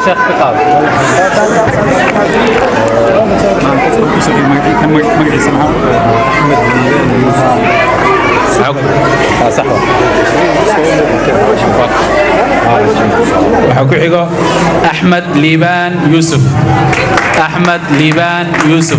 شيخ بقال صحوة وحكو أحمد ليبان يوسف أحمد ليبان يوسف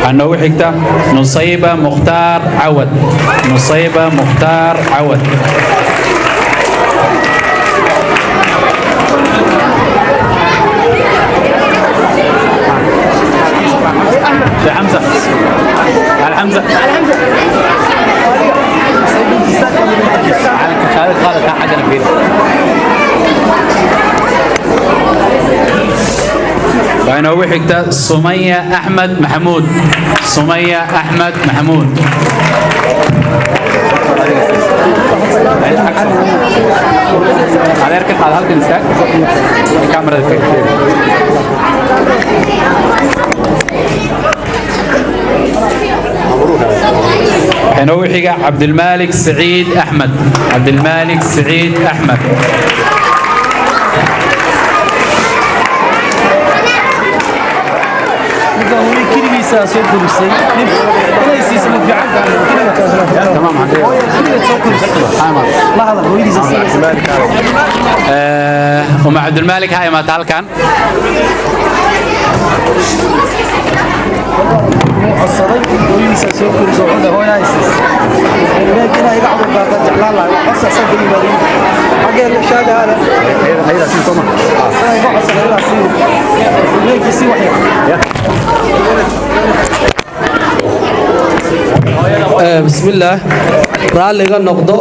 أنه حكتا نصيبة مختار عود نصيبة مختار عود يا حمزة على حمزة على كشارة خالد حاجة نبيل وأنا وحكتا سمية أحمد محمود سمية أحمد محمود على يركب على هالك نساك الكاميرا دي أنا وحكا عبد المالك سعيد أحمد عبد المالك سعيد أحمد تمام ومع عبد المالك هاي ما تعال كان بسم الله راليغا نقدو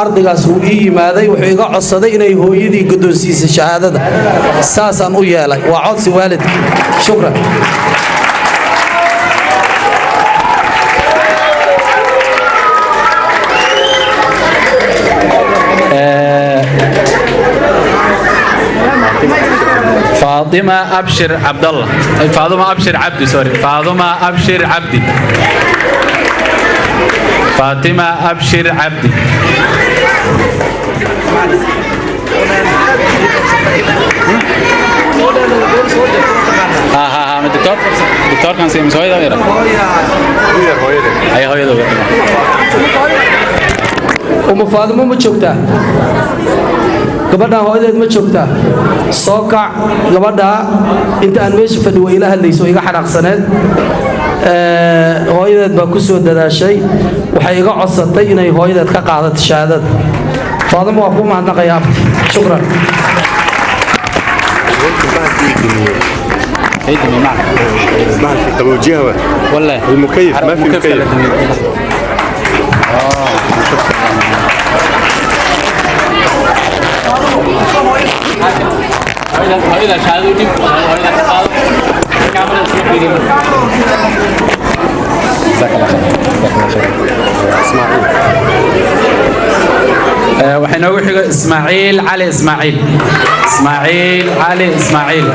ardaygaas uu ii yimaaday wuxuu iga codsaday inay hooyadii guddoonsiisay shahaadada saasaan u yeelay waa codsi waalidka shukran فاطمة أبشر عبد الله فاطمة أبشر عبدي سوري فاطمة أبشر عبدي فاطمة أبشر عبدي ها الدكتور كان سيم سوي ده غيره هي ده uma faadimo ma joogtaa gabadha hooyadeed ma joogtaa soo kac gabadha inta aan meesha fadhiyo ila hadlayso iga xanaaqsaneed hooyadeed baa ku soo dadaashay waxay iga codsatay inay hooyadeed ka qaadato shahaadada faadimo waa ku mahadnaqayaa shukran هيدي معك توجيهه ولا المكيف ما في مكيف هذا شهادة دي هذا كاميرا اسمه اسماعيل وحنا وحنا اسماعيل علي اسماعيل اسماعيل علي اسماعيل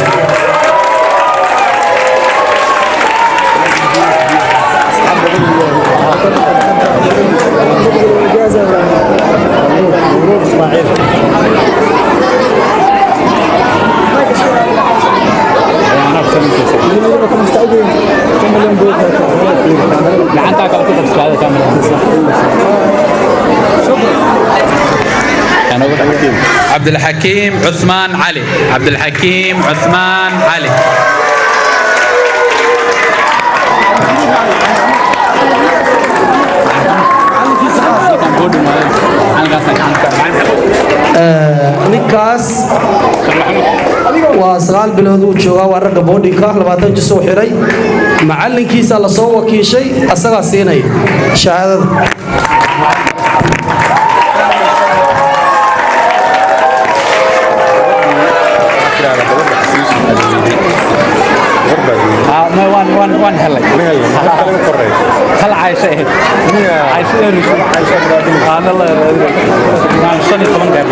عبد الحكيم عثمان علي عبد الحكيم عثمان علي ninkaas waa 9 bilood uu joogaa waa ragga boodinka 20 jis oo xiray macallinkiisa la soo wakiishay asaga siinay shahaadada وان هلا هل عايشة إيه عايشة أنا الله ما شني طبعا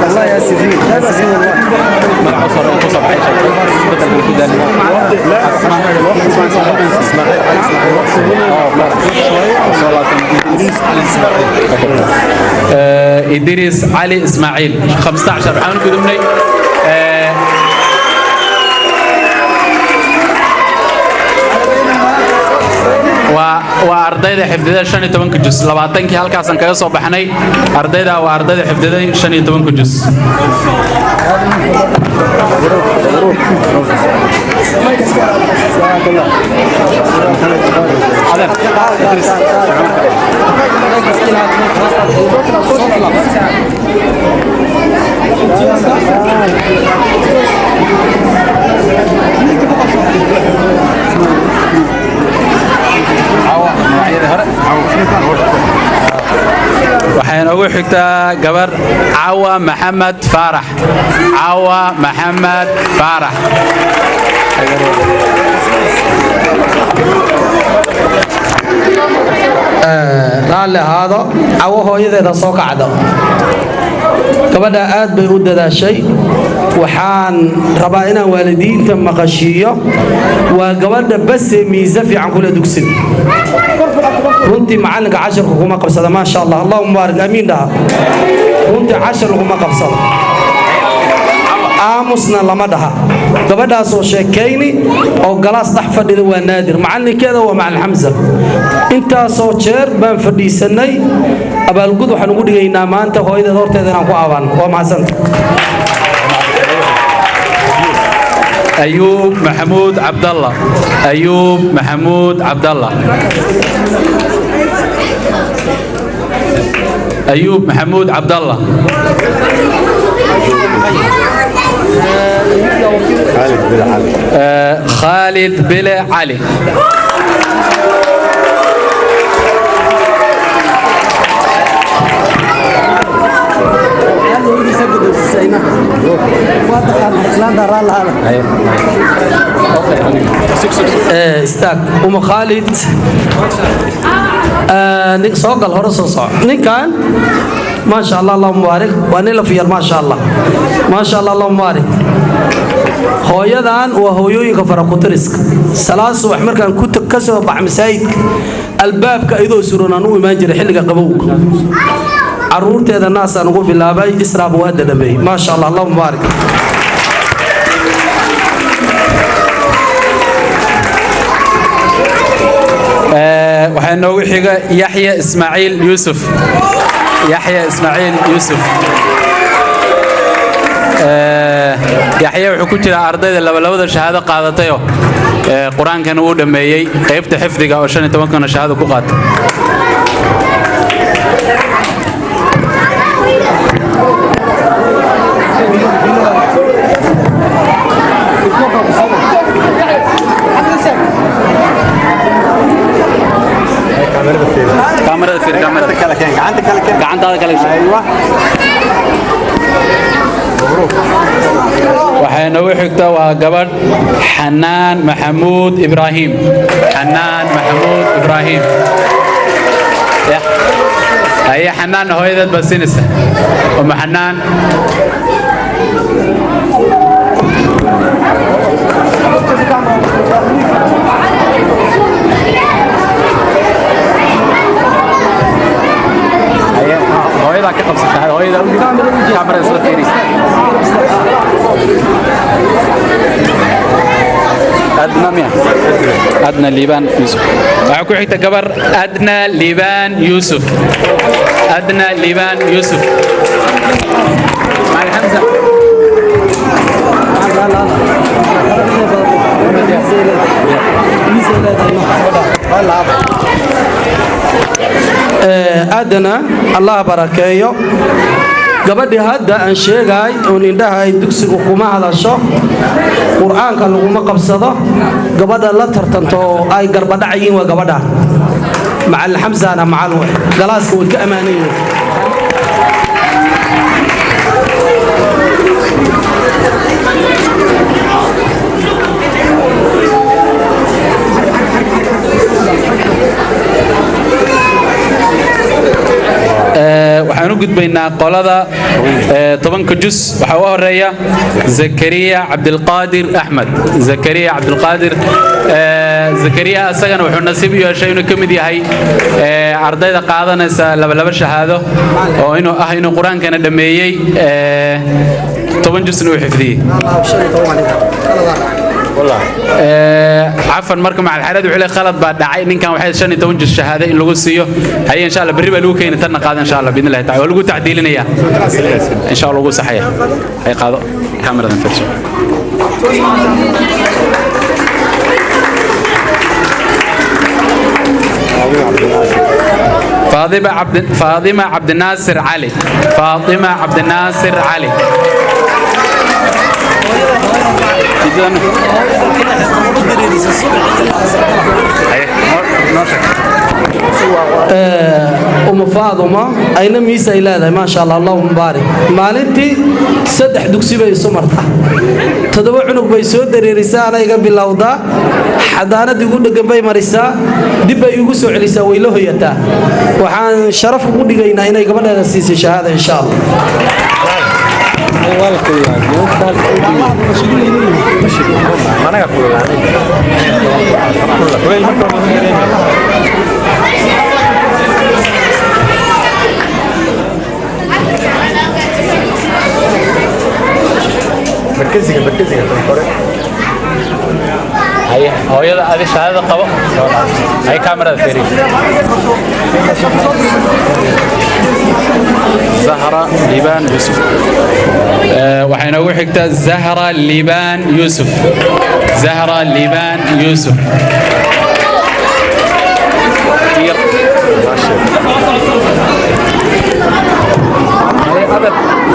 والله يا سيدي والله ما عصر عايشة بدل بالكدان إدريس علي إسماعيل 15 حاول قدمني waa ardayda xifdida 15 juz 20kii halkaasan kaga soo baxnay ardayda waa ardayda xifdida 15 juz waxaan ugu xigtaa gabar Cawa Maxamed Faarax Cawa Maxamed Faarax raalli ahaado Cawo hooyadeeda soo kacdo gabadha aad bay u dadaashay waxaan rabaa inaan waalidiinta maqashiyo waa gabadha bas miisa fiican kula dugsin runtii macalinka casharka kuma qabsada ma sha Allah Allahumma barik amiin dhaha runtii cashar kuma qabsada aamusna lama dhaha gabadhaas oo sheekayni oo galaas dhax fadhida waa naadir macalinkeeda waa macallin Hamza intaasoo jeer baan fadhiisanay abaalgud waxaan ugu dhigaynaa maanta hooyadeed horteeda inaan ku aabaan waa mahadsantahay أيوب محمود عبد الله أيوب محمود عبد الله أيوب محمود عبد الله خالد بلا علي استاك أم خالد سوق الهرة صوصع نكان ما شاء الله اللهم بارك وأنا لفير ما شاء الله ما شاء الله اللهم بارك hooyadan waa hooyooyinka faraqutriska salaas wax markaan ku kasoo bax masaajid albaabka idoo suranaan u imaan jiray xilliga qabowga caruurteeda naasaan ugu bilaabay israab waa dadabay ma sha Allah allahumma barik waxaa noogu xiga Yaxya Ismaaciil Yuusuf Yaxya Ismaaciil Yuusuf Yaxya wuxuu ku jira ardayda labada shahaado qaadatayo quraankan uu dhameeyay qaybta xifdiga oo 15 shahaado ku qaatay كاميرا في كاميرا عندك ايوه waxay noogu xigtaa waa gabadh Xanaan Maxamuud Ibraahim Xanaan Maxamuud Ibraahim ay Xanaan hooyadeed basinaysa oo Xanaan hooyada ka qabsatay hooyada kaamira isla fiirisa أدنى ليبان يوسف معكم حتى قبر أدنى ليبان يوسف أدنى ليبان يوسف معي حمزة أدنى الله بركاته gabadhii hadda aan sheegay oo indhahay dugsiga kuma hadasho quraanka laguma qabsado gabadha la tartanto ay garbadhaciin waa gabadha macal Hamzana macal galaaska way ka amaanayeen waxaan u gudbaynaa qolada tobanka jus waxaa u horeeya zakariya cabdilqaadir axmed zakariya cabdilqaadir zakariya asagana wuxuu nasiib u yeeshay inuu ka mid yahay ardayda qaadanaysa laba shahaado oo inuu qur-aankana dhammeeyey 10 jusna uu xifdiyey عفوا مركم مع الحراد وحلي خلط بعد دعي إن كان واحد شان توجه الشهادة إن لقوا سيو هي إن شاء الله بريبة لو كين ترنا قاعد إن شاء الله بإذن الله تعالى ولقوا تعديلنا إياه إن شاء الله لقوا صحيح هي قاعد كاميرا نفرش فاطمة عبد الناصر علي فاطمة عبد الناصر علي فاطمة أين ميسا إلى ما شاء الله اللهم بارك مالنتي سدح دكسي بيسو مرتا تدوع عنق بيسو دري رسالة يقبل الله حدانا يقول لك بي مرسا دب يقصوا عليسا ويلوه يتا وحان شرف قد لنا هنا يقبل نسيس شهادة إن شاء الله مركزي هي هذه الشهادة قبل هي كاميرا ثانية زهرة ليبان يوسف وحين أقول حكتا زهرة ليبان يوسف زهرة ليبان يوسف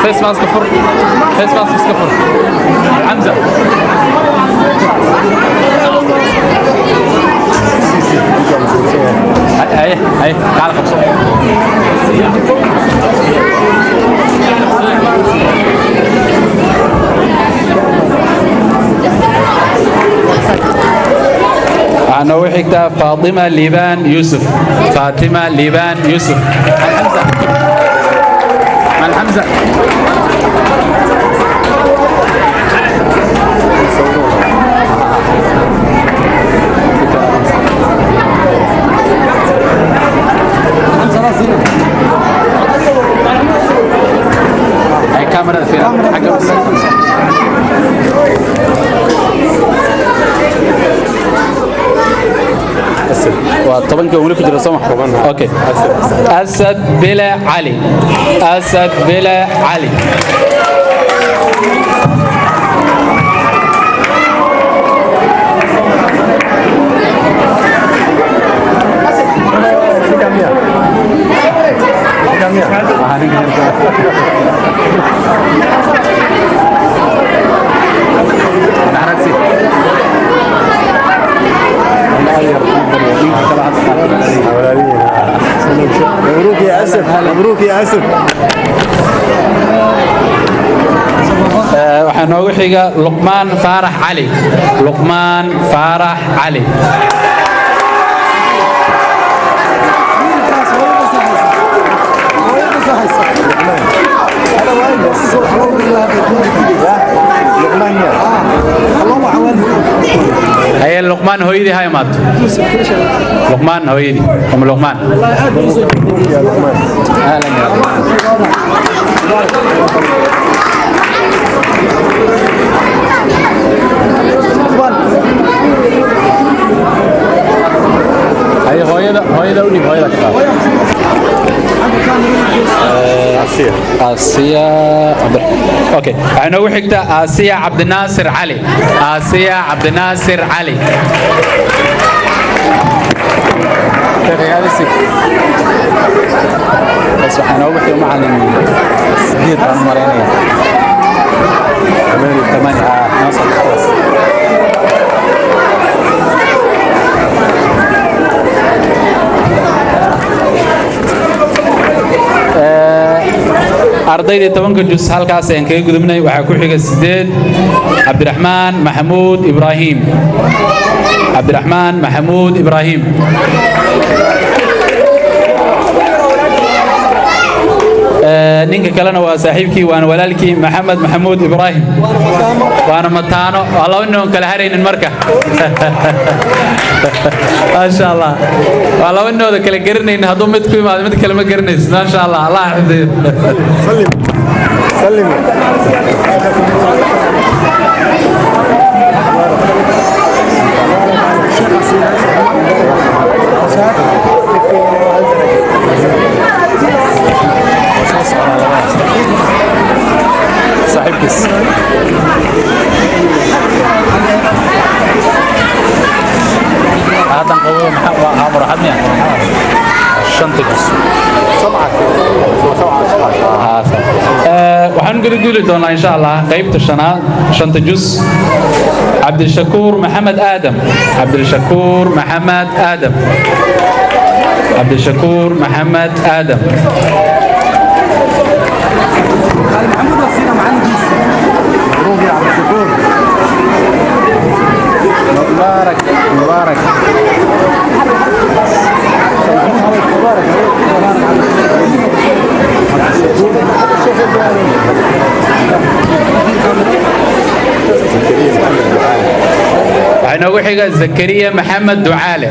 فيس ماسك كفر فيس ماسك كفر حمزة هاي تعال خمسة أنا وحكتا فاطمة ليبان يوسف فاطمة ليبان يوسف من حمزة هاي كاميرا فيها حاجة بس طبعا كوني كنت رسمه اوكي اسد بلا علي اسد بلا علي مبروك يا اسف مبروك يا اسف waxaa noogu xiga luqmaan faarax cali luqmaan faarax cali هي لقمان هويدي هاي مات لقمان هويدي ام لقمان يا لقمان اهلا يا هاي هويدا ولي هويدا كتاب آسيا اوكي انا وحكتا آسيا عبد الناصر علي آسيا عبد الناصر علي بس انا وحكي معلم سديد مرينين 8 ناصر خلاص ardaydii 10 jus halkaas ayaan kaga gudubnay waxaa ku xiga 8 cabdiraxmaan maxamuud ibraahim ninka kalena waa saaxiibkii waana walaalkii maxamed maxamuud ibraahim waana mataano waa laba nin oon kala haraynin marka maasha allah waa laba ninooda kala garanaynin hadduu mid ku imaado mid kale ma garanaysid maasha allah allah xifdiyo سلم صاحب كيس هذا قوي عمر حدني شنطة جس waxaan gudguli doonaa insha Allah qaybta shanaad shanta jus Abdulshakuur Maxamed Aadam مبروك يا عبد الشكور مبارك waxaa noogu xiga Zakariya Maxamed Ducaale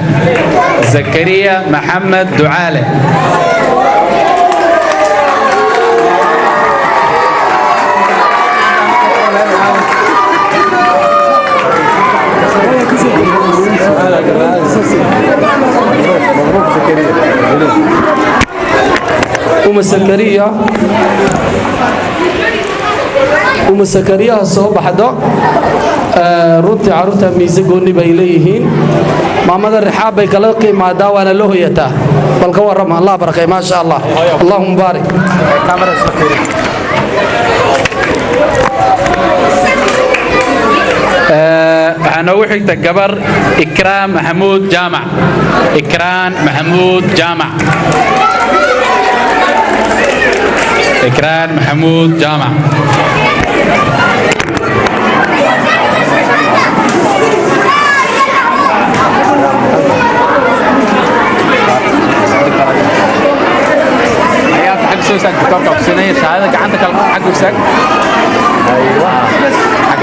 uma sakariya soo baxdo runtii caruurta miise gooni bay leeyihiin maamada rixaab bay kala qiimaadaa waana loo hoyataa bal ka warrama allah barakay ma sha allah allahumma barik waxaa noogu xigta gabar Ikraan Maxamuud Jaamac سوسك بتوقع في سنة شهادة عندك حق وسك أيوة حق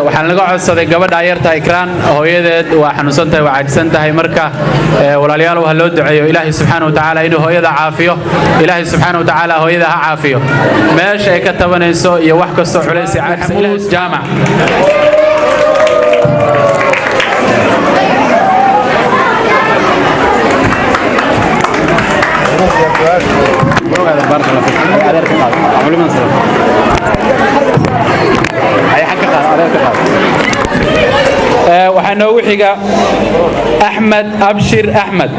waxaan laga codsaday gabadha ayarta Ikraan hooyadeed waa xanuunsan tahay waa caajsan tahay marka walaalayaal waxa loo duceeyo Ilaahay subhanahu wa ta'ala inuu hooyada caafiyo Ilaahay subhanahu wa ta'ala hooyada ha caafiyo meesha ay ka tabanayso iyo wax kasto culays Maxamuud Jaamac waxaa noogu xiga Axmed Bashiir Axmed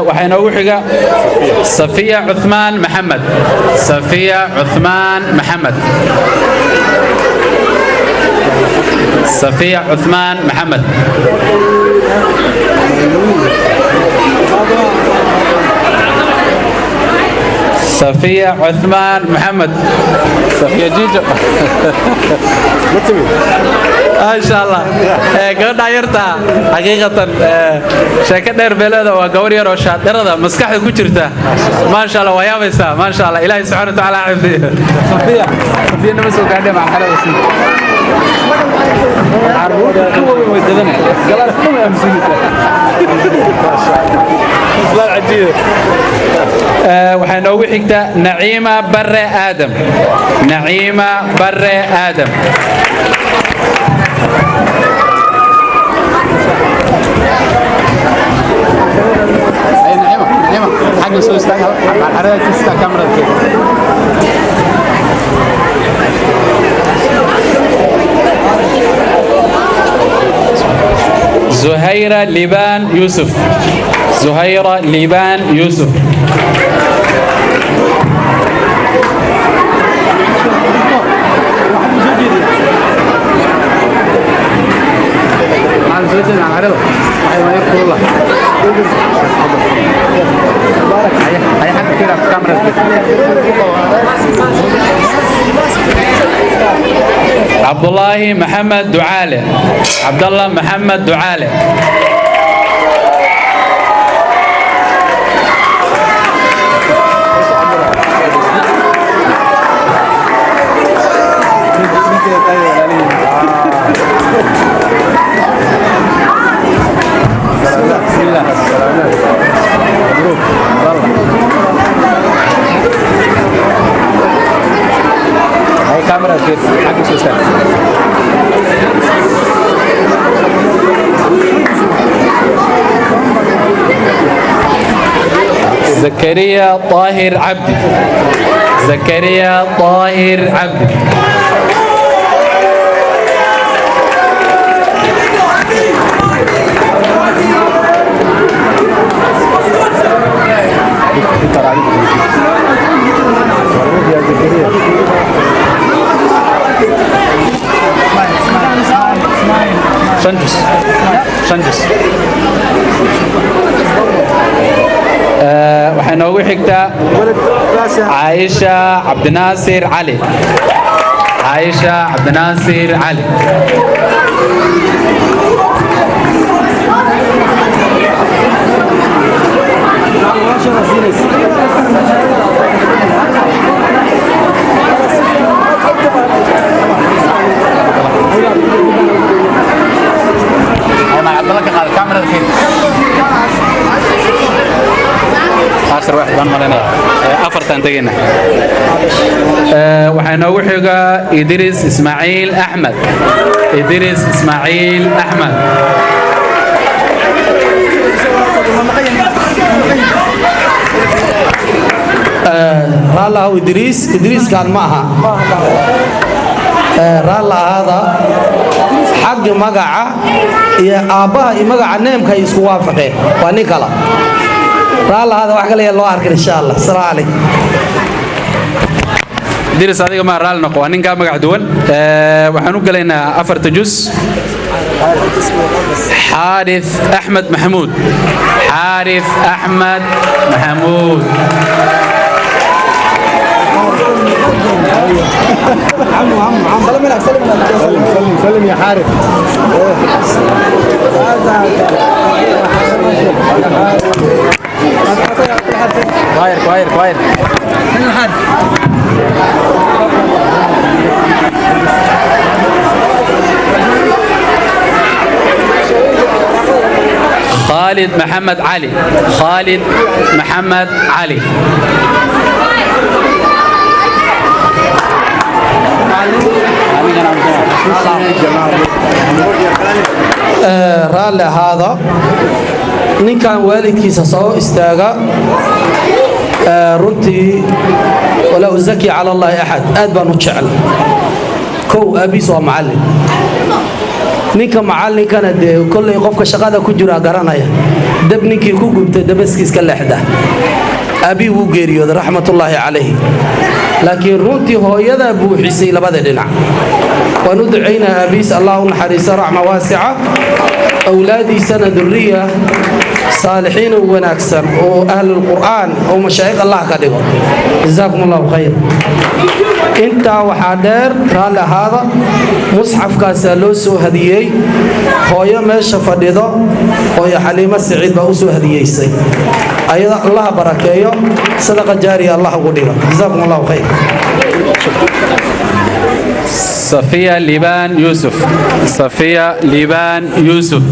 waxay noogu xiga Safiya Cuthmaan Maxamed صفية عثمان محمد صفية جيجو ما شاء الله قد عيرتها حقيقة شاكت دير بلده وقوري روشات درده مسكحة كجرته ما شاء الله ويا بيسا ما شاء الله إلهي سبحانه وتعالى عبدي صفية نمسك قاعدة مع حلا وسيم عربون كوة ويددنا قال كوة أمسيك لا عجيب waxay noogu xigta Naciima Barre Aadam أحمد سوي استعجل حركة تستا كاميرا كده زهيرة ليبان يوسف. زهيرة ليبان يوسف. عن زوجين عن عرضه أيوة يقول الله بارك أي حد كده في كاميرا عبد الله محمد دعالة. عبد الله محمد دعالة. بسم الله مبروك والله هاي كاميرا كده حق سوسة زكريا طاهر عبدي. زكريا طاهر عبدي. شنجس شنجس waxay noogu xigtaa عائشة عبد الناصر علي. عائشة عبد الناصر علي. أنا عبد الله قال الكاميرا فين آخر واحد بان مرينا أفرتان تجينا waxay noogu xigaa إدريس إسماعيل أحمد. إدريس إسماعيل أحمد. raallah idriis kaan ma aha raallah hada xagga magaca iyo aabbaha iyo magaca neemka ay isku waafaqeen waa nin kala raallah hada wax kale loo arkin insha Allah salaamu calaykum إدريس هذا ما رال نقوى نينكا مقع دوان وحنو قلينا أفرت جزء حارث أحمد محمود. حارث أحمد محمود. سلم يا حارث كوير كوير كوير خالد محمد علي. خالد محمد علي. raalli ahaada ninkan waalidkiisa soo istaaga runtii walaa uzaki cala allahi axad aad baan u jecel kow aabiis waa macallin ninka macallinkana dee kollay qofka shaqada ku jira garanaya dab ninkii ku gubtay dabaskiiska leexda aabii wuu geeriyooday raxmatullaahi calayhi laakiin runtii hooyadaa buuxisay labada dhinac waan u ducaynaa aabiis allah u naxariiso raxma waasica awlaadiisana duriya saalixiin oo wanaagsan oo ahlul qur'aan oo mashaayikh allah ka dhigo jazaakum allahu khayr intaa waxaa dheer raalli ahaada musxafkaasaa loo soo hadiyey hooyo meesha fadhido hooyo xaliimo siciid baa u soo hadiyeysay ayada allah barakeeyo sadaqa jaariya allah ugu dhigo jazaakum allahu khayr صفية ليبان يوسف. صفية ليبان يوسف.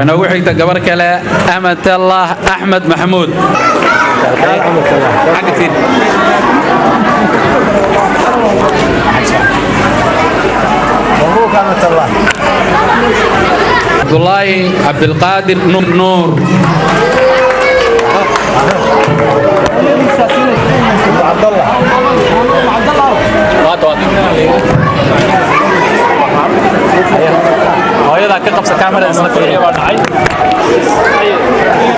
أنا وحيد قبر كلا أمة الله أحمد محمود. حق مبروك أمة الله. عبد الله عبد القادر نور. عبد الله. hooyada ka qabsa kaamera isla fiiriyo waa dhacay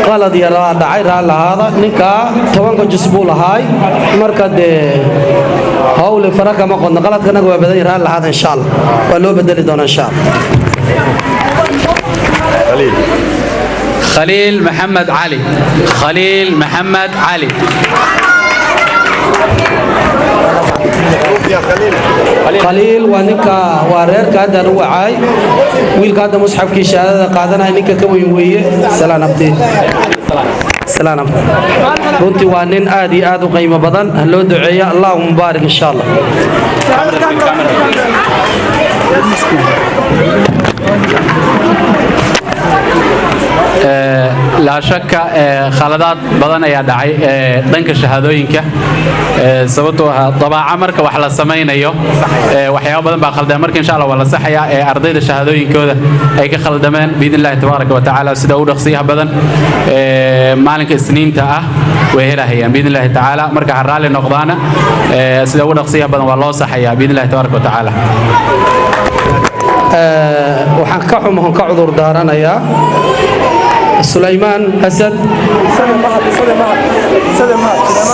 qalad yar waa dhacay raalahaada ninka 10 jus buu lahaay marka de hawle faraka ma qodna qaladkana waa badan yahay raalahaada insha Allah waa loo bedeli doonaa insha Allah خليل محمد علي. خليل محمد علي. خليل ونكا وارير كادا وعاي ويل كادا مصحف كي شهاده قادنا نكا كوين ويه سلام ابتي سلام runti waa nin aad iyo aad u qiimo badan loo duceeyo Allahumma baarik insha Allah لا شك خلادات بدن ayaa dhacay dhanka shahaadooyinka sababtoo ah dabaaca marka wax la sameeyo waxyaabo badan baa khaldan marka insha Allah wala saxaya ardayda shahaadooyinkooda ay ka khaldameen biidillah tabaaraka wa taala sida uu dhaqsiyaha badan maalinka isniinta ah way helayaan biidillah taala marka haraali noqdaana sida uu dhaqsiyaha badan waa loo saxaya biidillah tabaaraka wa taala waxaan ka xumaan ka cudur daaranayaa سليمان أسد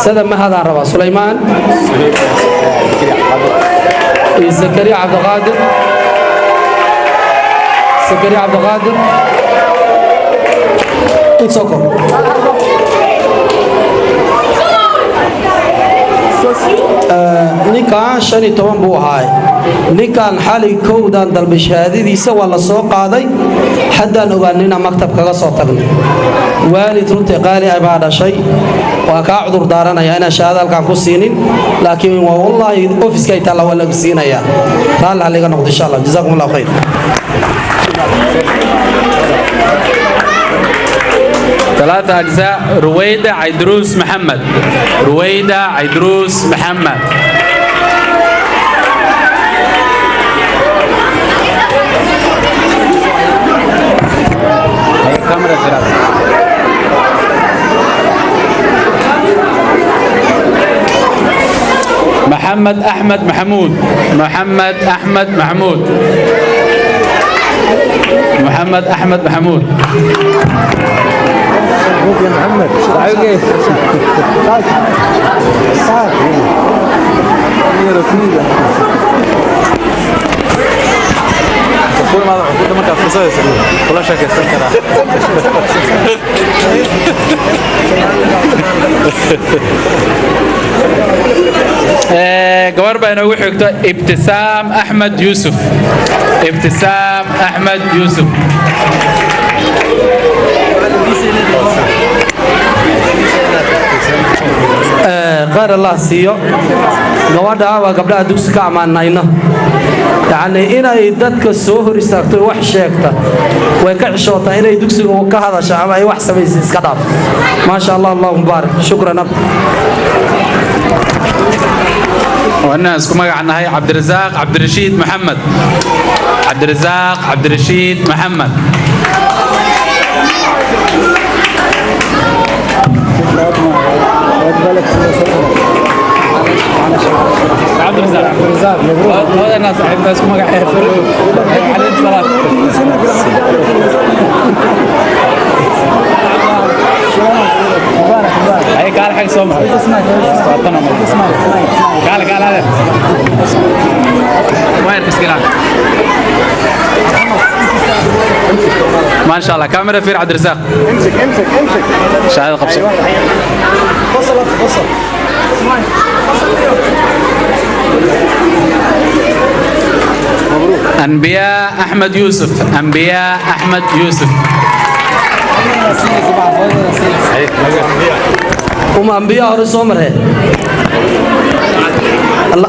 سلم هذا ربا سليمان زكريا عبد القادر زكريا عبد القادر تسوكو ninkan 15 buu ahay ninkan xalay kowdan dalba shahaadadiisa waa la soo qaaday haddaan ogaanina maktab kaga soo tagnay waalid runtii qaali ay baa dhashay waa ka cudur daaranaya inaan shahaada halkan ku siinin laakiin waa wallahi ofiska ay taala wala siinaya taal haliga noqdo insha Allah jazakumullahu khayr ثلاثة أجزاء رويدة عيدروس محمد. رويدة عيدروس محمد. هي كاميرا ثلاثة. محمد أحمد محمود. محمد أحمد محمود. محمد أحمد محمود. يا محمد تعال كيف صار يا رسول تقول ما كنت ما كان فرصه ولا شك استنكر gabar baa inoogu xigto ibtisaam axmed yuusuf. ibtisaam axmed yuusuf. غير الله سيو gabadha waa gabdhaha dugsi ka amaanayna yaani inay dadka soo hor istaagto wax sheegta way ka xishootaa inay dugsiga ka hadasho ama ay wax sameeyay iska dhaaf ma sha Allah Allahu mubarak shukran والناس كما قعدنا هي عبد الرزاق عبد الرشيد محمد. عبد الرزاق عبد الرشيد محمد. عبد الرزاق عبد الرزاق هذا الناس صاحب الناس كما قاعد يفرقوا عليه الصلاه هي قال حق سمع قال هذا وين تسكيلان ما شاء الله كاميرا في عبد الرزاق امسك شاهد خبص فصل أنبياء أحمد يوسف. أنبياء أحمد يوسف. أنبياء رسول الله الله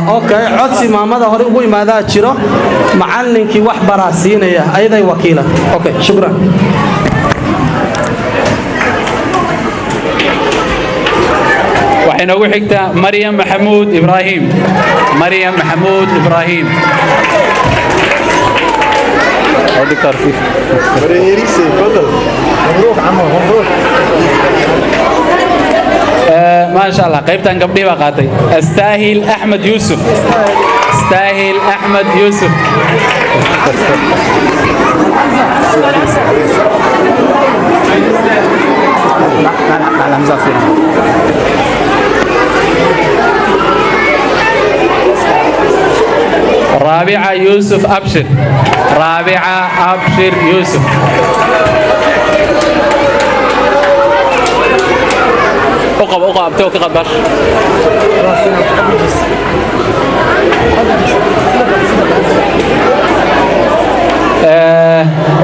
اوكي codsi maamada hore ugu imaada jiro macallinkii wax baraasiinaya ayaday wakiila okay shukran waxay noogu xigtaa Maryam Maxamuud Ibrahim. Maryam Maxamuud Ibrahim. هذه كارفي بريريسي تفضل مبروك عمو مبروك ما شاء الله قيبتان قبلي بقاتي استاهل أحمد يوسف. استاهل أحمد يوسف. على مزافين رابعة يوسف أبشر. رابعة أبشر يوسف. أقب توك قبش.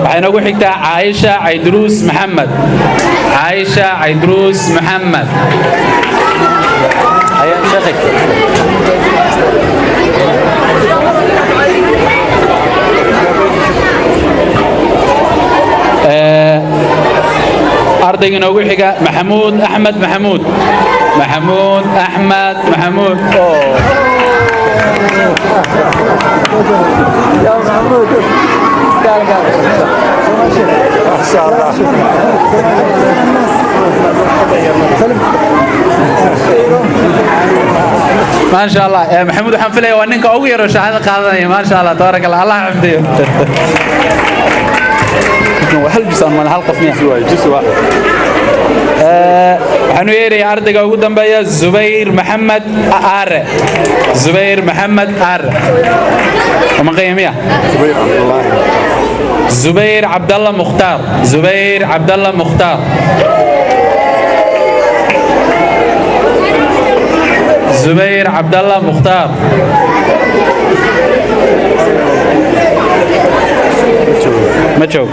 waxay noogu xigtaa Caaisha Caydruus Maxamed. Caaisha Caydruus Maxamed. هيا شيخك ardayga noogu xiga Maxamuud Axmed Maxamuud. Maxamuud Axmed Maxamuud. يا محمود قال ما شاء الله ما شاء الله يا محمود waxaan filayaa waa ninka ugu yar oo shahada qaadanaya ma sha Allah tabaaraka Allah Allah xamdiyo وهل جسم من حلقة فيها جزء واحد waxaanu yeerayaa ardayga ugu dambeeya Zubayr Maxamed Aare. Zubayr Maxamed Aare. وما قيمية زبير عبد الله مختار. زبير عبد الله مختار. زبير عبد الله مختار. ما تشوف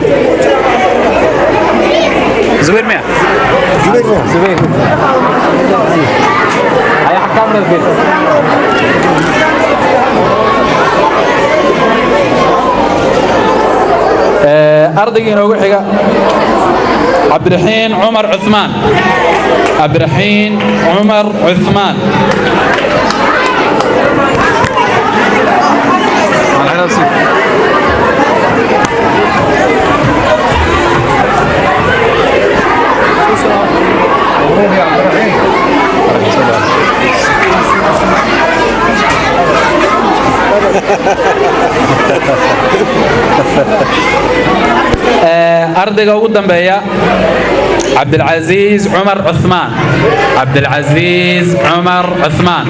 زبير مين؟ زبير هيا حكام البيت أرضي نوجو حاجة عبد الرحيم عمر عثمان. عبد الرحيم عمر عثمان. أرضي قدام بيا عبد العزيز عمر عثمان. عبد العزيز عمر عثمان.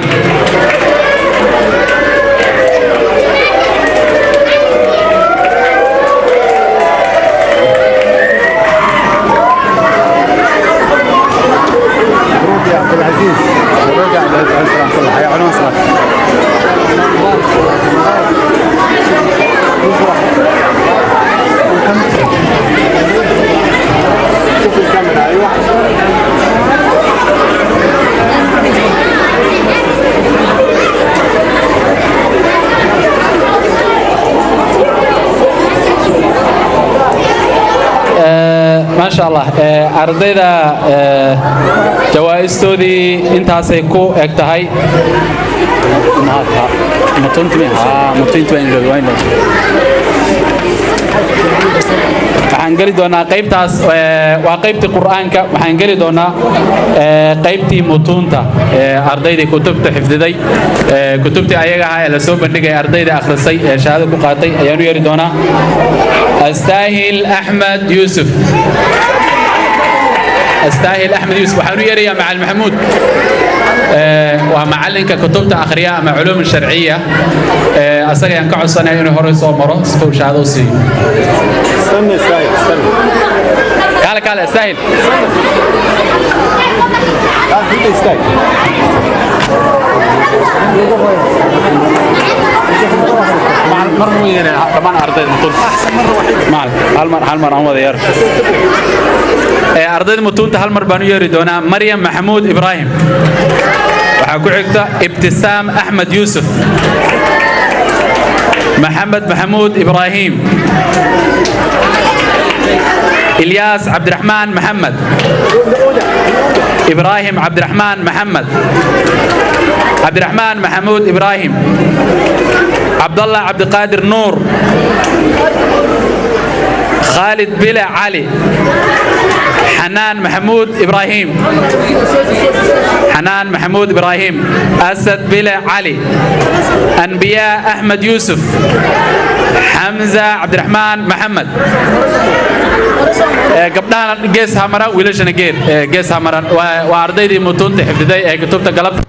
مبروك يا عبد العزيز مبروك يا عبد العزيز حيا علوم صلاة شوف الكاميرا ايوه ما شاء الله أرضيدا جوائزتودي intaasay ku eg tahay waxaan geli doonaa qaybtaas waa qaybtii quraanka waxaan geli doonaa qaybtii mutuunta ardaydii kutubta xifdiday kutubtii ayaga ah ee la soo bandhigay ardayda akhrisay ee shahaado ku qaatay ayaan u yeeri doonaa أستاهل أحمد يوسف. أستاهل أحمد يوسف وحنو يريا مع المحمود ومعلنك كتبت أخرياء مع علوم الشرعية أصلا ينكع السنة إنه هرس ومرة سفو شهادة وسي. استنى استاهل استنى قال أستاهل. قال كنت استاهل مرة وين طبعا أرضي المطون أحسن مرة وحيدة هالمرة هو ذيار أرضي المطون هالمرة بانو يري دونا مريم محمود إبراهيم وحكو عكتا ابتسام أحمد يوسف. محمد محمود إبراهيم. إلياس عبد الرحمن محمد إبراهيم عبد الرحمن محمد عبد الرحمن محمود إبراهيم عبد الله عبد القادر نور خالد بلا علي حنان محمود إبراهيم حنان محمود إبراهيم أسد بلا علي أنبياء أحمد يوسف حمزة عبد الرحمن محمد قبلها جيس همرا ويلشنا جيس همرا وأرضي متون تحفظي كتبت قلب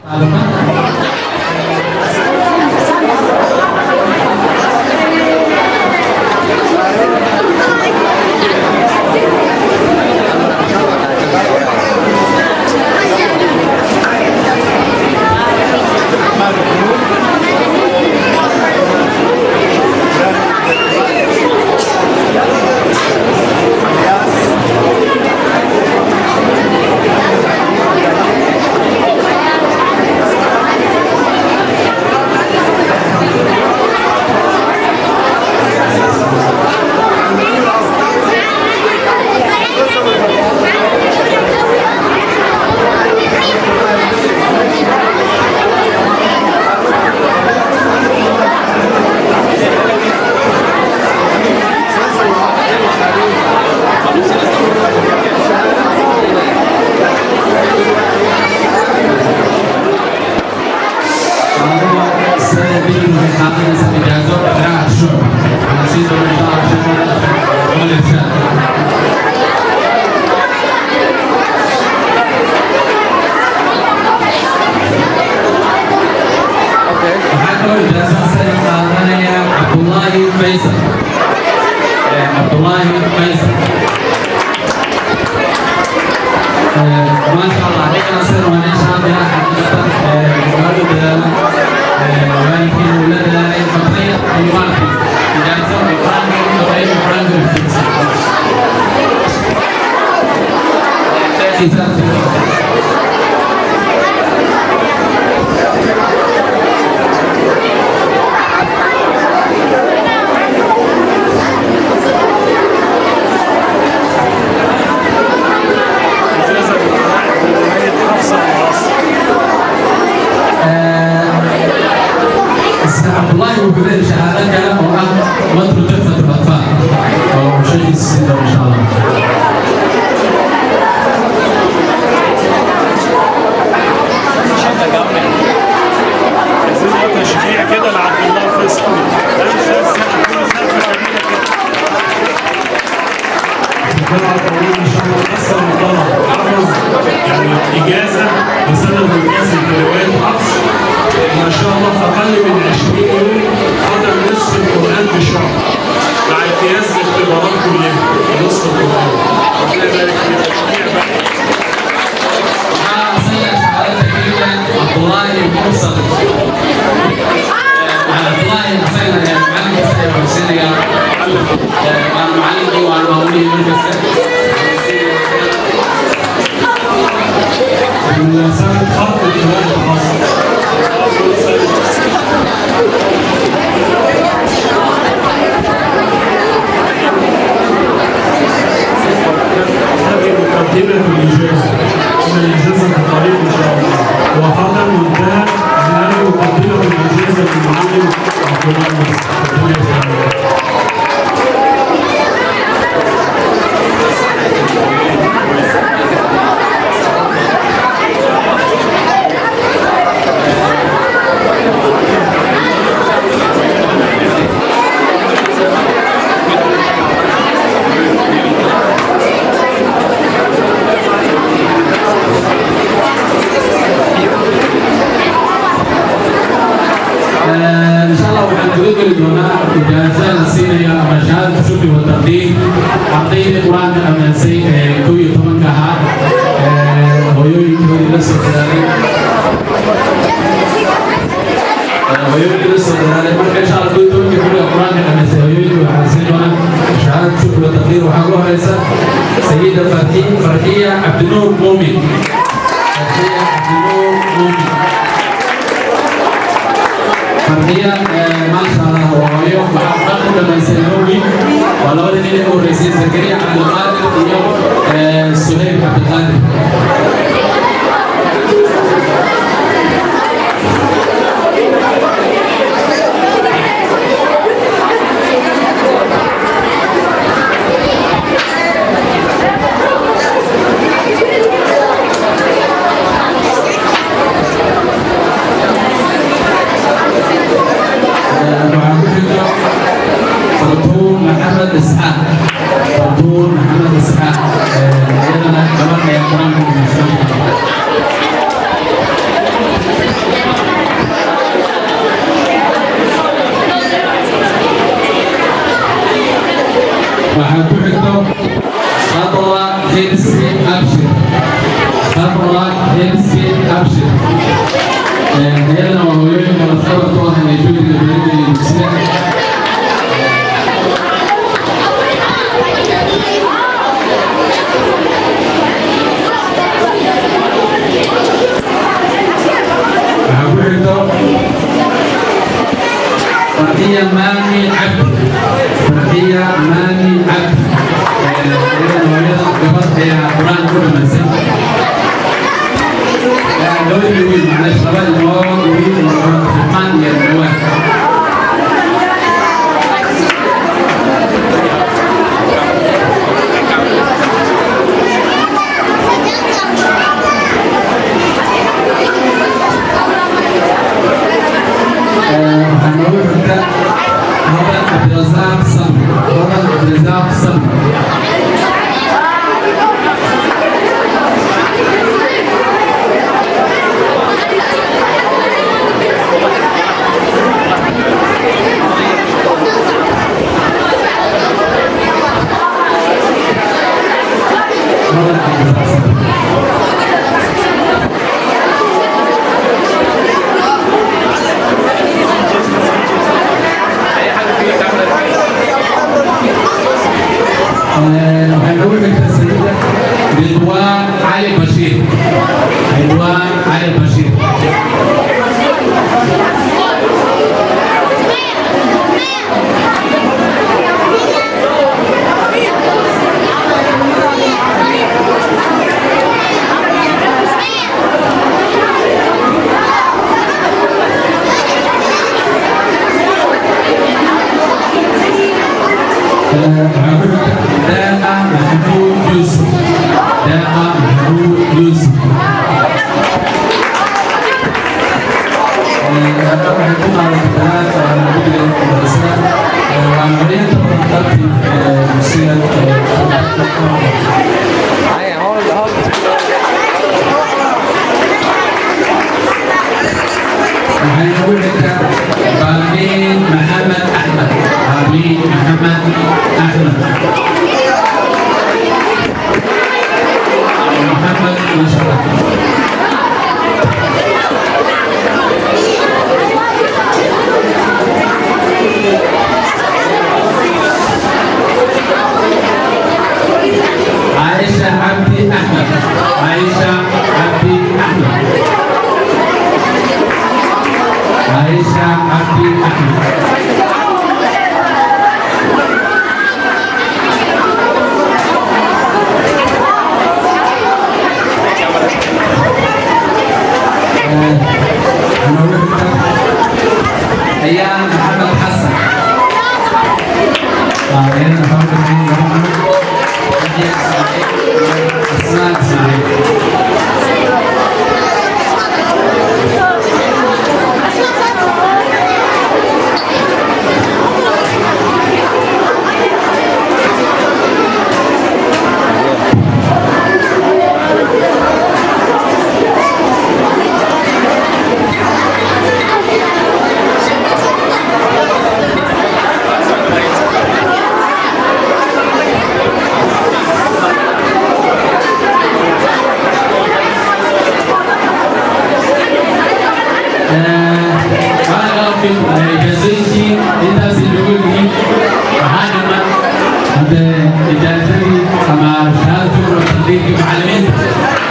سيدة فرحية عبد النور مؤمن فرحية عبد النور مؤمن فرقية ما شاء الله وهو وحقق لما يسوي ولو اللي هو رئيس زكريا عبد القادر اليوم سهيل عبد القادر فرطون محمد إسحاق فرطون محمد إسحاق أيضا كمان يحترم وحكوحكم خطوة هيلسي أبشر خطوة هيلسي أبشر أيضا وهوين مرتبط واحد يجوز البلد المسلم فرقية مامي عبد فرقية مامي عبد قبضت يا قرآن كل منزل لو يقول معلش قبل المواد يقول القرآن يا المواد هنقول لك السيدة رضوان علي بشير رضوان علي بشير داقة محمود يوسف داقة محمود يوسف هيكون على القناة موجودة في المدرسة وعملية تطبيق مسيرة وهنقول لك بارمين محمد أحمد بارمين محمد أحمد محمد ما شاء الله عائشة عبدي أحمد عائشة عبدي أحمد عائشة عبدي أحمد أيام محمد حسن أيام محمد حسن أسماء إسماعيل جزيتي انت سيقولي وحاجه اجازتي كما شهادة وتدريب معلمين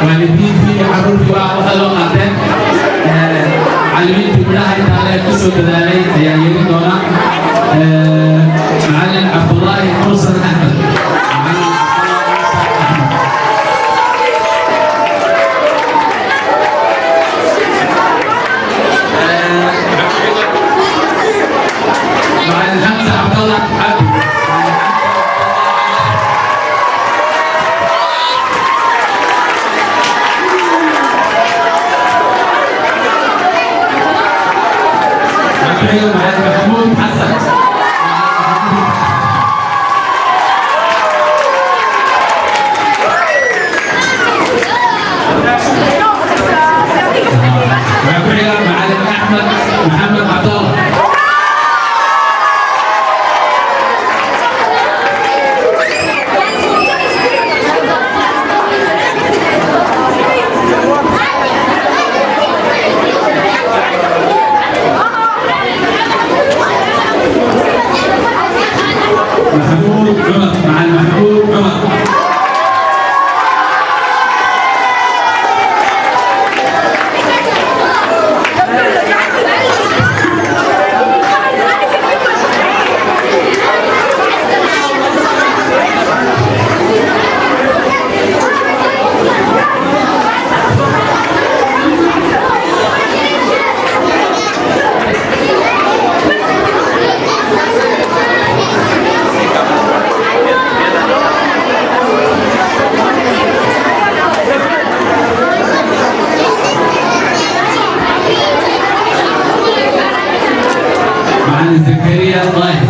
والدين في عروض وأهل قادم علمين بلاها تعالى كسر بدالي يعني دونا معلم عبد الله مرسل أحمد معلم حمزة عبد الله عبد محمود حسن معلم احمد محمد عبد الله محمود عمر مع محمود عمر زكريا طاهر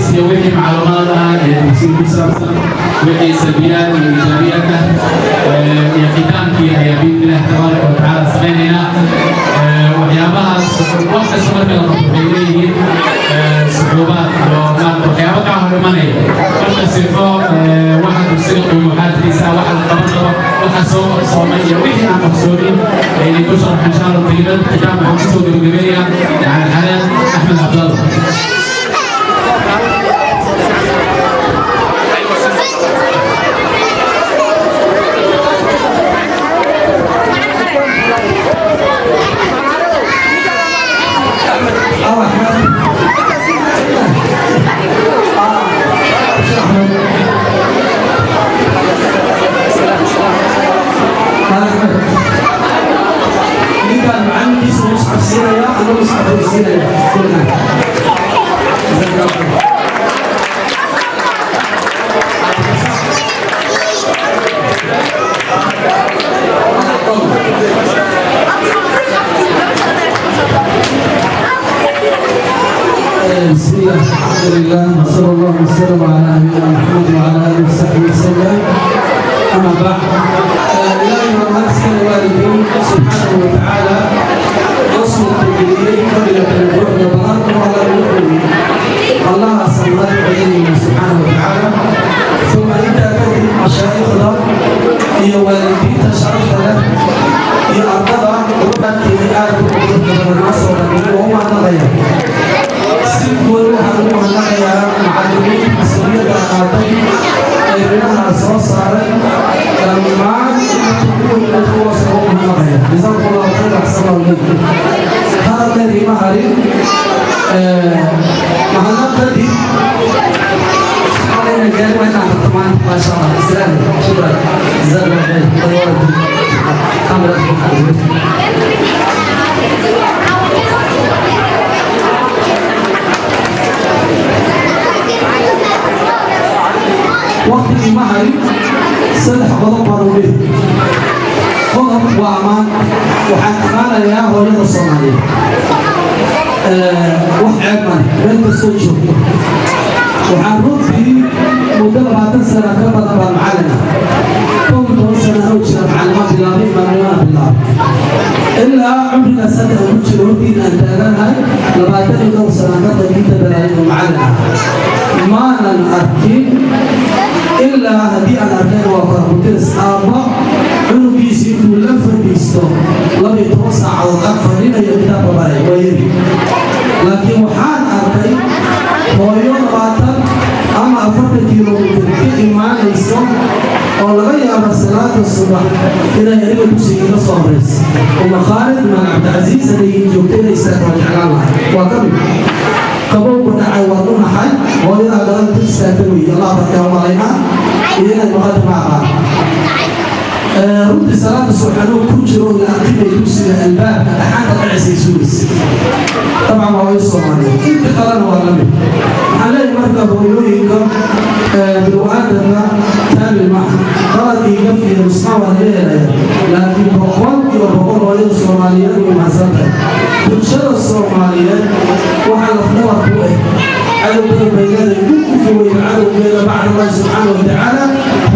advice iyo wixii macluumaad ah ee dugsiga ku saabsan wixii salbiyaad iyo iijaabiyaad ah iyo khitaankii ayaa biidnillahi tabaaraka wa tacaala samaynaynaa waxyaabahaas wax kasta marka la qabto waxay leeyihiin sucuubaad iyo waxyaabo kaa hor imanaya marka sifo waxa dugsiga qiimuxaadkiisa waxa la qaban karo waxa soo qarsoomay iyo wixii aan qarsoonin ayna ku sharxan insha allah kelimad kitaab waxaan kusoo gabagabeynaya yani xaleen axmed cabdalla بسم الله الحمد لله وصلى الله وسلم على نبينا محمد وعلى اله وصحبه وسلم اما بعد الهي ومسكن الوالدين سبحانه وتعالى وصل التوحيدين قبل الروح وبركه على المؤمنين الله صلى الله عليه سبحانه وتعالى ثم انت تدري مشايخنا هي والدين تشرفت له هي ارضها وبكي آل الناس وهم غير سيكون waxaan u mahadnaqayaa macallimiin mas'uuliyadda qaaday ee binaha soo saaray dhammaan kuwa kuwaas oo mahadnaqaya jazakumullahu khayr axsana ilaykum hadalkan ima harin mahadnaq kadib علينا جاي واحنا طبعا ما شاء الله سلام شكرا جزاك الله خير طيب كاميرا وقتي معي صلح غضب ضروري غضب وأمان وحكمانا يا ولد الصومالي وحعبنا بنت السوشو وحنربي مدة 40 سنة كما طبعا معلنا كم سنة أوجه معلومات بلابي معلومات بلابي إلا عمرنا سنة أوجه ودينا أنتانا لبعدين دور سنة كما جيت بلابي معلنا ما نأكل إلا هدي أنا أركان وفرقتس أربع عنو بيسي كل فرقيستو لم يتوسع على الأكثر لنا يكتاب باي ويري لكن وحان أركي ويوم راتب أما أفرق كيلومتر كإيمان إيسو ولغاية صلاة الصبح إذا يريد بسيكي صابرس ومخالد من عبد العزيز اللي يجوبتين إيساك وجعل الله وكمل قبول دعاء وضونا حي وإذا قلت الساتوي الله بركة ومالينا إذن المقدم معها رد صلاة الصبحانه كجرون لأقيم يدوسي الباب أحانا العسي سويس طبعا ما هو الصومالي انت قرار وغلبي حالي مركب ويويكم بالوعادة تابل معه قال يقفي المصنع والليلة لكن بقول ولي الصوماليات ومعزلتها تنشر الصوماليات وحلفنا وقوئه عدو بين بينات يكون في ويبعدوا بين بعد الله سبحانه وتعالى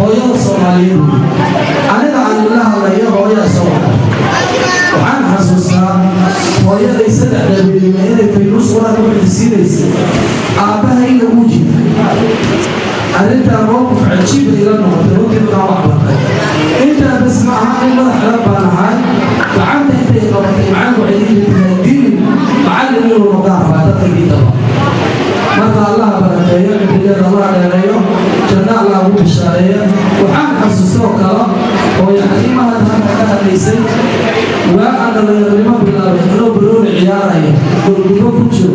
ويا الصوماليين أنا عن الله لا يرى ويا صومال وعن حسوسها ويا ليس تعلم بما يلي في نص ولا تبعد السيريس أعطاها إلى موجب أنت موقف عجيب إلى النقطة ممكن نوعها أنت بس معها إلا حلبها هاي فعنت أنت إقامتي معاك وعيدين الدين معلم له الرضاعة بعد تقييد الله ماذا الله بركاته بلاد الله عليه جنة الله أبو بشارية وحان حسوسه كلا ويعني ما هذا ليس وأنا لما بالله إنه بدون عياره بدون كتشو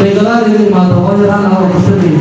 بيقدر اللي ما تغير أنا وقصدي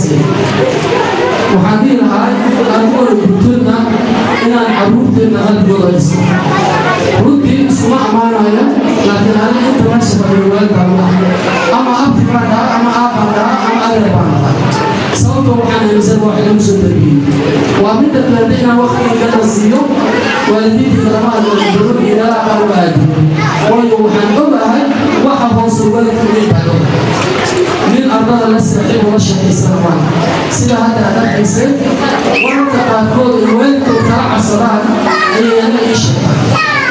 siiyo waxaan dhihi lahaa aan ku orgutona inaan carruurteenna qalbigooda dhiso runtii iskuma ammaanaya laakiin ani inta meesha fadhiyo waalidbaa ama abti baan dhaha ama aabbaan dhaha ama adeer baan dhaha sababtoo waxaan aaminsan wax lagu soo darbiyey waa midda kaleeta inaan waqtigana siiyo waalidiintii lama adlo iyo dhalaa baan u aadiyo waayo waxaan ogahay waxa hoose waalidku leeyahay من أرضنا لسه ولا شيء يسمعون سلا هذا أدركسه وأنت قادر الوالد وترى الصلاة أي أنا إيش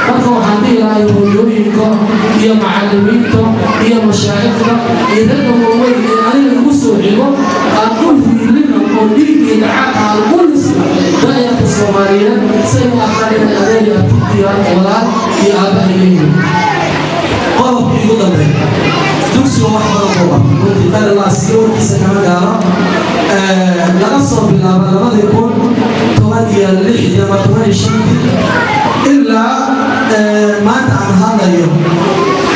مركو حدي لا يوجيكم يا معلمينكم يا مشايخنا إذا كانوا وين أنا المسؤول أقول في لنا قولي يدعى على كل سنة داية الصومالية سيما أخرين أدري أبتديان ولا يا أبائهم قالوا يقول لهم دكتور محمد الله قال الله سيور كيسة كما قال لأصل بالله لماذا يكون توادي اللحية ما توادي الشمس إلا مات عن هذا اليوم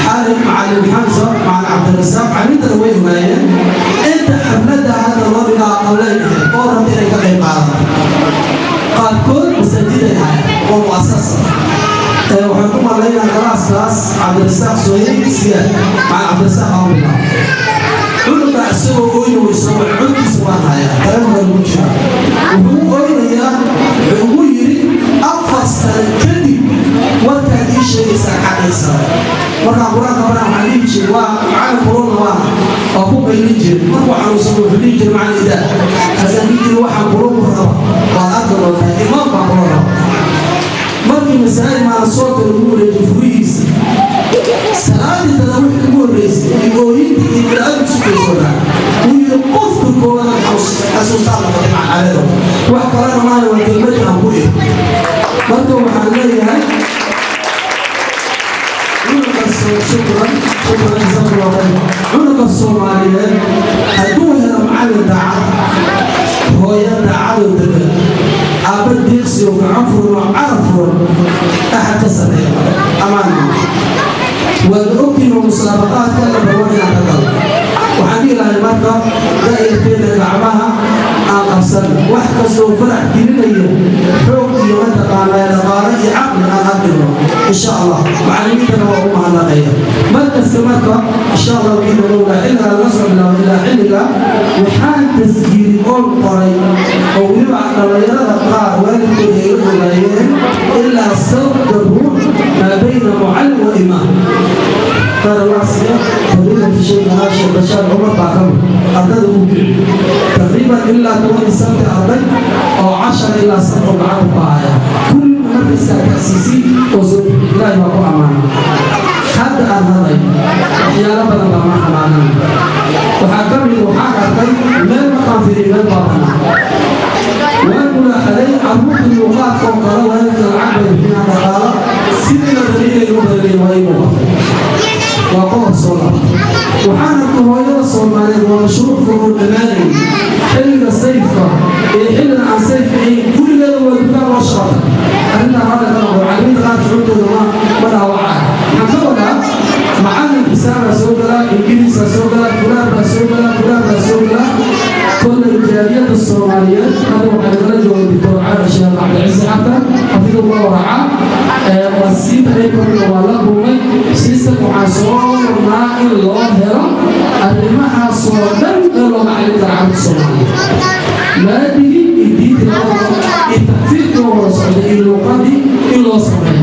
حالي مع الحمزة مع عبد الرزاق عميد الوين معي أنت حملت هذا الرجل قولين قرب إليك قيمة قال كل مسددها ومؤسسة وحكم علينا خلاص عبد الرزاق سويد سياد مع عبد الرزاق عبد الله كل ما سوى قوي وسوى عد سوى هاي كلام المجتمع وهو قوي يا هو يري أفضل كذب وتأتي شيء ساعة إسرائيل مرة قرآن كبرنا عليه شيء وعلى قرون وأبو بينجر مرة على سوى بينجر مع الإداء هذا بيجر واحد قرون مرة وأقدر الإمام بقرون مركي مسائل مع الصوت الأمور الجفويس سلام التدوير الأمور الرئيسي يقولين إقراء بسكي صورة ويقف الكوان حسوس تعلق مع عالده وحكرانا معنا وانتلمت أبوه مركي وحالي هاي شكرا جزاك الله خير عنق الصومالية هدوها معنا الدعاء هو يدعى الدبل عبد ديكسي وعفر وعرفر أحد السنة أمان والأوكي ومسابقات كلا برونا كذا وحدي لها المرة دائر بين العمها أقصر وحكسوا فرح كلية حوكي وانتقى على غاري عقل أقدره إن شاء الله معلمين وهم على غير مركز كمركة إن شاء الله بإذن الله إلا نصر الله إلا حلقة وحال تسجيل أول قريب أو يبعث غير القار والد يقول غير إلا صوت الروح ما بين معلم وإمام قال الله سيئا فضيلة الشيخ هاشم بشار عمر باكم أردده تقريبا إلا 8 سنة أربع أو 10 إلى 7 معه كل مدرسة تأسيسي وزور الله وقوع أمانه حتى هذا يا رب الله ما حمانا وحكم وحكم من مقام في من بابنا وأقول عليه عمود اللغات وقال وأنت العبد في هذا قال سيدنا الدليل يبدل ويبقى وقوم الصلاة وحانك هو الصومالي ومشروع فروض المالي حل السيف حل عن سيف كل ذلك والدفاع والشرط أن هذا الأمر وعلمين غاب شعوده ولا وعاد حكونا معلم إسامة سوقلا إنجليز سوقلا فلان سوقلا كل الجاليات الصومالية هذا هو الرجل الدكتور عامر الشيخ عبد العزيز حتى حفظه الله ورعاه والسيد عليكم والله سيستم وعصرنا الله هرم المها صودا لو معلم العبد الصومالي ما تجي يديك التحفيز ورسول اللغة دي إلا صحيح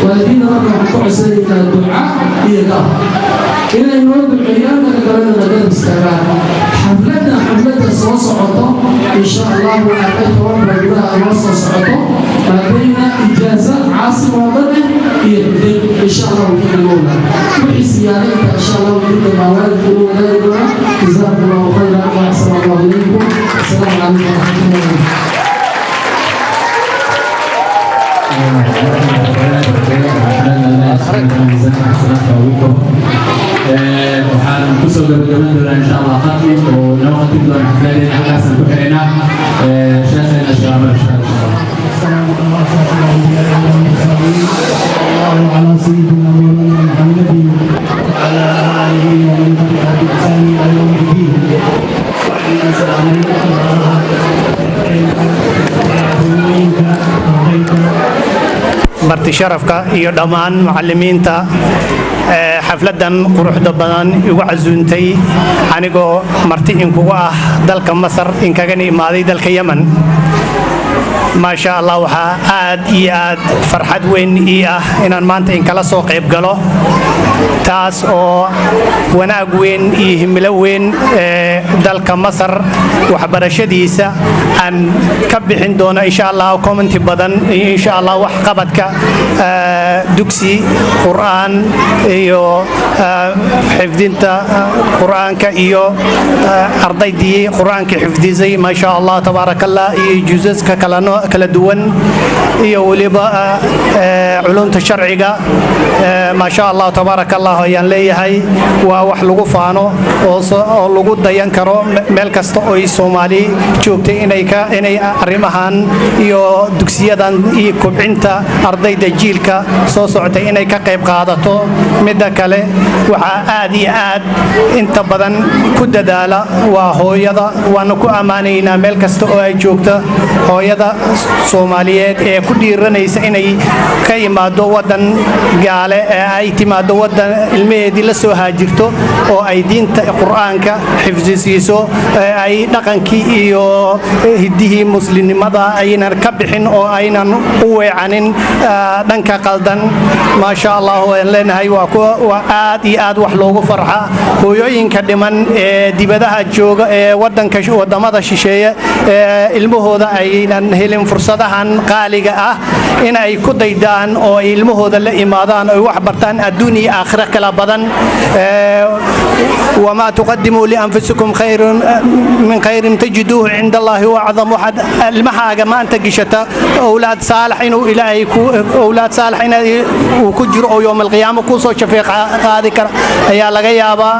والذين رفعوا عسير إلى الدعاء إلى إلى يوم القيامة لقرنا نقدر استغرار حملتنا صعطة إن شاء الله وأعطيت ربنا بها الوصل صعطة ما بين إجازة عاصمة وضنة إن شاء الله وكيل المولى وحي سياريك إن شاء الله وكيل الموالد كلنا لا جزاكم الله خيرا وأحسن الله إليكم السلام عليكم ورحمة الله waxaan kusoo gabagaban doonaa insha allah qadri oo noo qadin doona xafladeena halkaasaan ku xiraynaa sheekheena sheekh Amar على سيدنا مولانا محمد وعلى آله ومن تبعه بإحسان إلى يوم الدين. marti sharafka iyo dhammaan macallimiinta xafladan quruxda badan igu casuuntay anigoo marti inkugu ah dalka Masar inkagana imaaday dalka Yemen ما شاء الله وها آد إياد فرحت وين إيه إن المانت إن كلا سوق يبقله تاس أو وناق وين إيه ملوين دالك مصر وحبر شديسة أن كبحين دونا إن شاء الله وكومنتي بدن إن شاء الله وحقبتك دكسي قرآن إيو حفظينت قرآن كإيو أرضي دي قرآن كحفظي زي ما شاء الله تبارك الله إيه جزء كلا دوان iyo waliba culumta sharciga ma sha Allah tabaaraka Allah ayaan leeyahay waa wax lagu faano oo lagu dayan karo meel kasta oo Soomaali joogtay inay arimahan iyo dugsiyadan iyo kobcinta ardayda jiilka soo socotay inay ka qayb qaadato mid kale waxa aad iyo aad inta badan ku dadaala waa hooyada waana ku amaanayna meel kasta oo ay joogto hooyada Soomaaliyeed ee ku dhiiranaysa inay ka yimaado wadan gaale ee ay timaado wadan ilmeedii la soo haajirto oo ay diinta quraanka xifdisiiso ay dhaqankii iyo hiddihi muslimnimada aynan ka bixin oo aynan u weecanin dhanka qaldan ma sha Allah waan leenahay waa aad iyo aad wax loogu farxa hooyooyinka dhiman ee dibadaha jooga ee wadamada shisheeye ilmahooda aynan helin fursadahan qaaliga ah in ay ku daydaan oo ilmahooda la imaadaan oo wax bartaan adduuniya aakhira kala badan wama tuqaddimu li anfusikum khayrun min khayrin tajiduhu inda Allah wa a'zam wahad ilmahaaga ma anta gishata awlaad saalihiin oo ilaahay ku awlaad saalihiin oo ku jiro oo yawm al-qiyaamah ku soo shafiiq qaadi kara ayaa laga yaabaa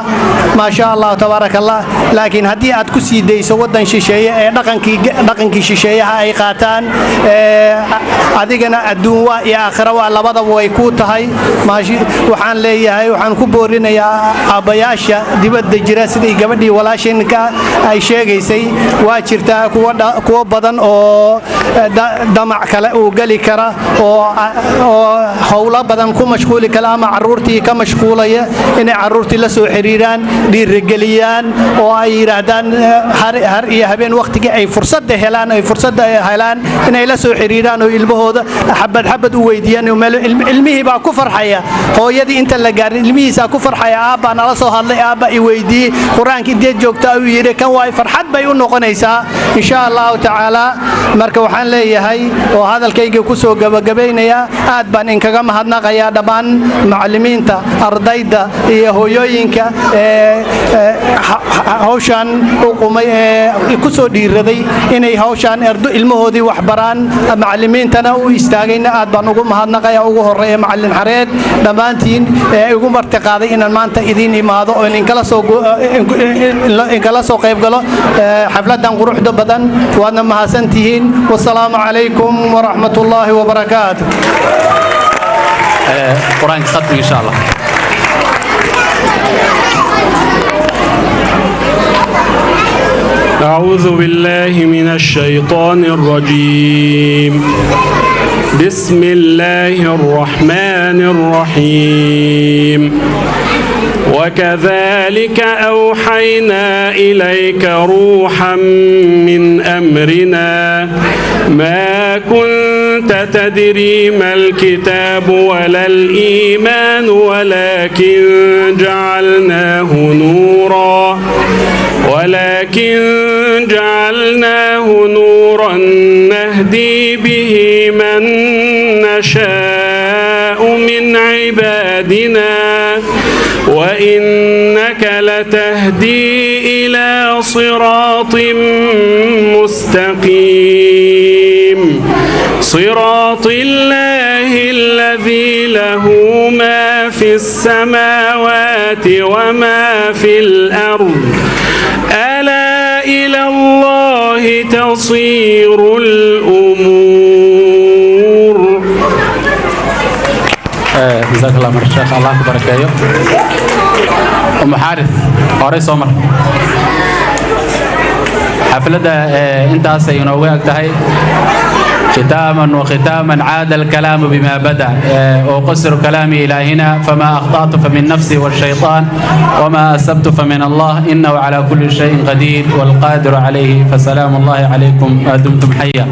ma sha Allah tabarakallah laakiin hadii aad ku sii deyso wadan shisheeye ee dhaqankii shisheeyaha ay qaataan adigana adduun waa iyo aakhira waa labadaba way ku tahay waxaan leeyahay waxaan ku boorinayaa aabayaasha dibadda jira sidii gabadhii walaashinka ay sheegaysay waa jirtaa kuwa badan oo damac kale uu gali kara oo hawlo badan ku mashquuli kala ama caruurtii ka mashquulaya inay caruurtii la soo xiriiraan dhiirigeliyaan oo ay yiraahdaan har iyo habeen waqtiga ay fursad helaan inay la soo xiriiraan oo ilmahooda xabad u weydiiyaan ilmihii baa ku farxaya hooyadii inta la gaarin ilmihiisa ku farxaya aabba nala soo hadlay aabba i weydii quraanka inteed joogta uu yiri kan waa farxad bay u noqonaysaa insha Allah taala marka waxaan leeyahay oo hadalkayga ku soo gabagabeynaya aad baan inkaga mahadnaqayaa dhammaan macallimiinta ardayda iyo hooyooyinka hawshan u qumay ee ku soo dhiiraday inay hawshan ilmahoodii wax baraan macallimiintana u istaagayna aad baan ugu mahadnaqayaa ugu horeeya macallin xareed dhamaantiin ugu martiqaaday inaan maanta idin imaado oo in kala soo qayb galo xafladan quruxda badan waana mahadsantihiin wassalaamu calaykum wa rahmatullaahi wa barakaatuh quraanka khatmi insha Allah أعوذ بالله من الشيطان الرجيم بسم الله الرحمن الرحيم وكذلك أوحينا إليك روحا من أمرنا ما كنت تدري ما الكتاب ولا الإيمان ولكن جعلناه نورا نهدي به من نشاء من عبادنا وإنك لتهدي إلى صراط مستقيم صراط الله الذي له ما في السماوات وما في الأرض ألا إلى الله تصير الأمور. جزاك الله خير الشيخ الله يبارك فيك. أم حارث قاري سمر حفلة أنت سينوي أكتهي ختاما وختاما عاد الكلام بما بدأ. وأقصر كلامي إلى هنا، فما أخطأت فمن نفسي والشيطان وما أسبت فمن الله، إنه على كل شيء قدير والقادر عليه. فسلام الله عليكم، دمتم حيا.